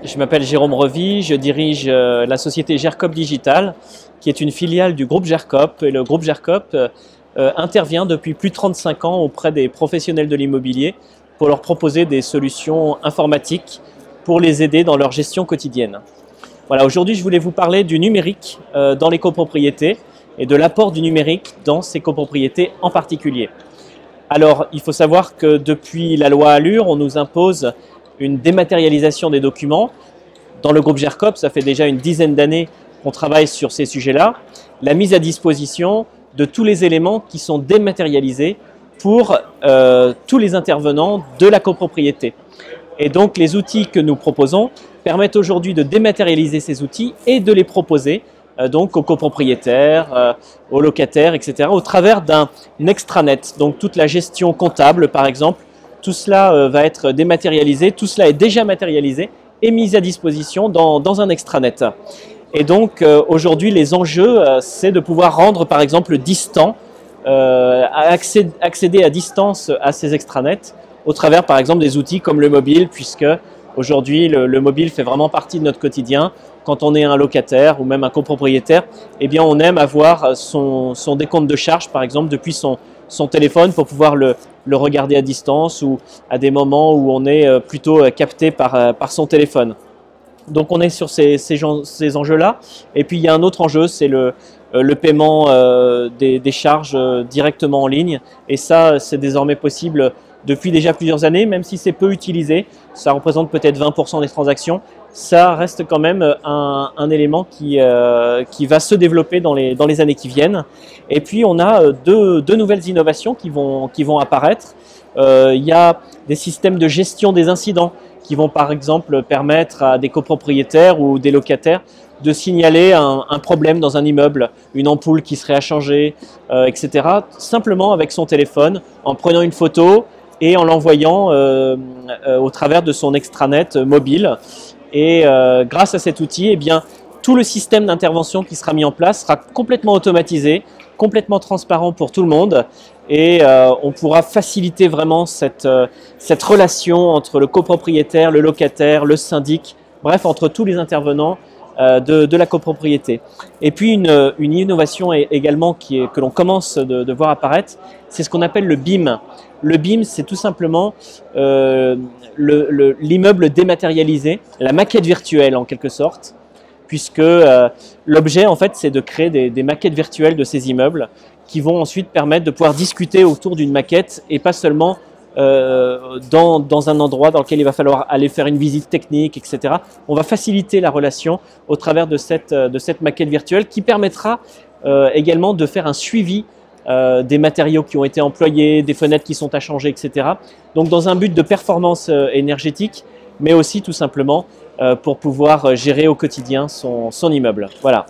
Je m'appelle Jérôme Revy, je dirige la société Gercop Digital, qui est une filiale du groupe Gercop. Et le groupe Gercop intervient depuis plus de 35 ans auprès des professionnels de l'immobilier pour leur proposer des solutions informatiques pour les aider dans leur gestion quotidienne. Voilà, aujourd'hui, je voulais vous parler du numérique dans les copropriétés et de l'apport du numérique dans ces copropriétés en particulier. Alors, il faut savoir que depuis la loi Allure, on nous impose une dématérialisation des documents. Dans le groupe Gercop, ça fait déjà une dizaine d'années qu'on travaille sur ces sujets-là. La mise à disposition de tous les éléments qui sont dématérialisés pour tous les intervenants de la copropriété. Et donc, les outils que nous proposons permettent aujourd'hui de dématérialiser ces outils et de les proposer donc aux copropriétaires, aux locataires, etc. au travers d'un extranet. Donc, toute la gestion comptable, par exemple, tout cela va être dématérialisé, tout cela est déjà matérialisé et mis à disposition dans un extranet. Et donc aujourd'hui, les enjeux, c'est de pouvoir rendre par exemple distant, accéder à distance à ces extranets au travers par exemple des outils comme le mobile, puisque aujourd'hui le mobile fait vraiment partie de notre quotidien. Quand on est un locataire ou même un copropriétaire, eh bien on aime avoir son décompte de charge par exemple depuis son téléphone pour pouvoir le regarder à distance ou à des moments où on est plutôt capté par son téléphone. Donc on est sur ces enjeux-là. Et puis il y a un autre enjeu, c'est le paiement des charges directement en ligne. Et ça, c'est désormais possible depuis déjà plusieurs années, même si c'est peu utilisé. Ça représente peut-être 20% des transactions. Ça reste quand même un élément qui va se développer dans les années qui viennent. Et puis on a deux nouvelles innovations qui vont apparaître. Il y a des systèmes de gestion des incidents qui vont par exemple permettre à des copropriétaires ou des locataires de signaler un problème dans un immeuble, une ampoule qui serait à changer, etc. Simplement avec son téléphone, en prenant une photo et en l'envoyant au travers de son extranet mobile. Et grâce à cet outil, eh bien, tout le système d'intervention qui sera mis en place sera complètement automatisé, complètement transparent pour tout le monde. Et on pourra faciliter vraiment cette relation entre le copropriétaire, le locataire, le syndic, bref, entre tous les intervenants de la copropriété. Et puis une innovation également que l'on commence de voir apparaître, c'est ce qu'on appelle le BIM. Le BIM, c'est tout simplement l'immeuble dématérialisé, la maquette virtuelle en quelque sorte, puisque l'objet en fait c'est de créer des maquettes virtuelles de ces immeubles qui vont ensuite permettre de pouvoir discuter autour d'une maquette et pas seulement dans un endroit dans lequel il va falloir aller faire une visite technique, etc. On va faciliter la relation au travers de cette maquette virtuelle qui permettra également de faire un suivi des matériaux qui ont été employés, des fenêtres qui sont à changer, etc. Donc dans un but de performance énergétique, mais aussi tout simplement pour pouvoir gérer au quotidien son immeuble. Voilà.